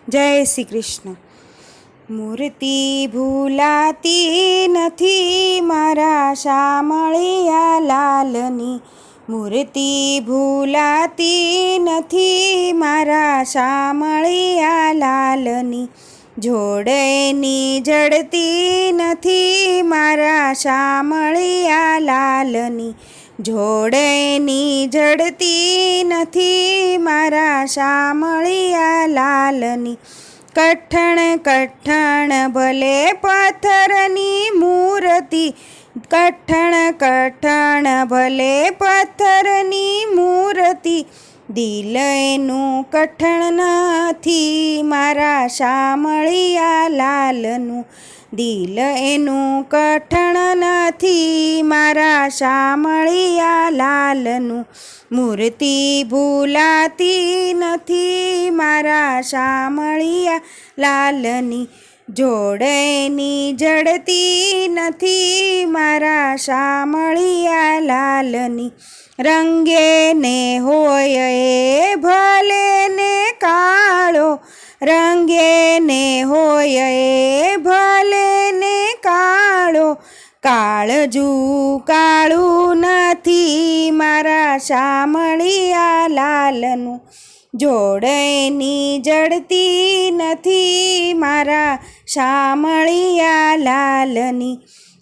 જય શ્રી કૃષ્ણ. મૂર્તિ ભૂલાતી નથી મારા શામળિયા લાલની. મૂર્તિ ભૂલાતી નથી મારા શામળિયા લાલની. જોડેની જડતી નથી મારા શામળિયા લાલની. જોડેની જડતી નથી મારા શામળિયા લાલની. કઠણ કઠણ ભલે પથ્થરની મૂર્તિ. કઠણ કઠણ ભલે પથ્થરની મૂર્તિ. દિલ એનું કઠણ નથી મારા શામળિયા લાલનું. દિલ એનું કઠણ નથી મારા શામળિયા લાલનું. મૂર્તિ ભૂલાતી નથી મારા શામળિયા લાલની. જોડેની જડતી નથી મારા શામળિયા લાલની. રંગે ને હોય એ ભલે ને કાળો. રંગે ને હોય એ ભલે ને કાળો. કાળજું કાળું નથી મારા શામળિયા લાલનું. જોડેની જડતી નથી મારા શામળિયા લાલની.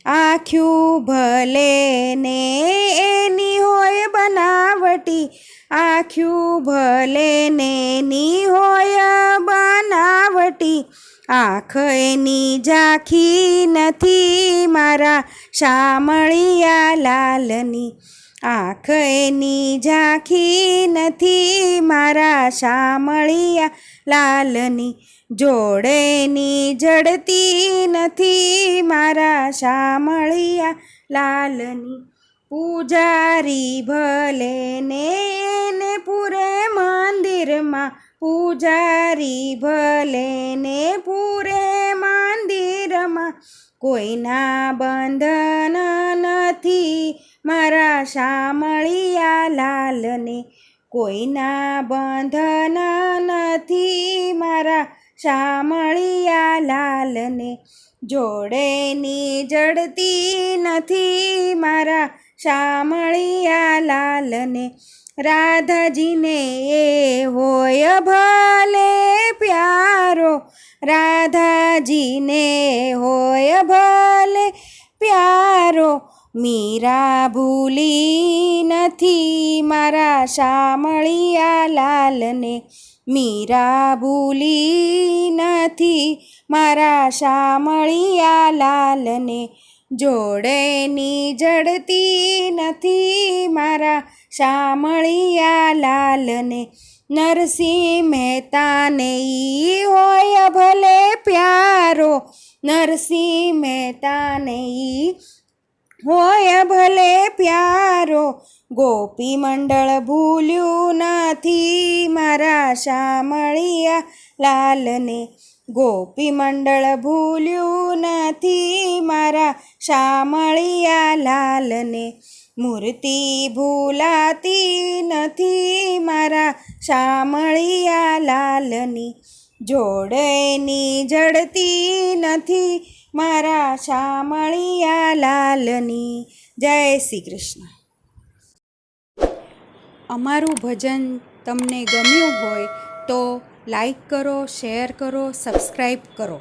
આંખ્યું ભલે ને એની હોય બનાવટી. આંખ્યું ભલે ને એની હોય બનાવટી. આંખ એની ઝાંખી નથી મારા શામળિયા લાલની. આંખ એની ઝાંખી નથી મારા શામળિયા લાલની. જોડેની જડતી નથી મારા શામળિયા લાલની. પૂજારી ભલે ને પૂરે મંદિરમાં. પૂજારી ભલે ને પૂરે મંદિરમાં. કોઈના બંધન નથી મારા શામળિયા લાલને. કોઈના બંધન નથી મારા શામળિયા લાલને. જોડેની જડતી નથી મારા શામળિયા લાલને. રાધાજીને એ હોય ભલે પ્યારો. રાધાજીને હોય ભલે પ્યારો. મીરા ભૂલી નથી મારા શામળિયા લાલને. મીરા ભૂલી નથી મારા શામળિયા લાલને. જોડેની જડતી નથી મારા શામળિયા લાલને. નરસિંહ મહેતાને ઈ હોય ભલે પ્યારો. નરસિંહ મહેતાને ઈ હોય ભલે પ્યારો. ગોપી મંડળ ભૂલ્યું નથી મારા શામળિયા લાલને. ગોપી મંડળ ભૂલ્યું નથી મારા શામળિયા લાલને. મૂર્તિ ભૂલાતી નથી મારા શામળિયા લાલની. જોડેની જડતી નથી મારા શામળિયા લાલની. જય શ્રી કૃષ્ણ. અમારું ભજન તમને ગમ્યું હોય તો લાઈક કરો, શેર કરો, સબસ્ક્રાઈબ કરો.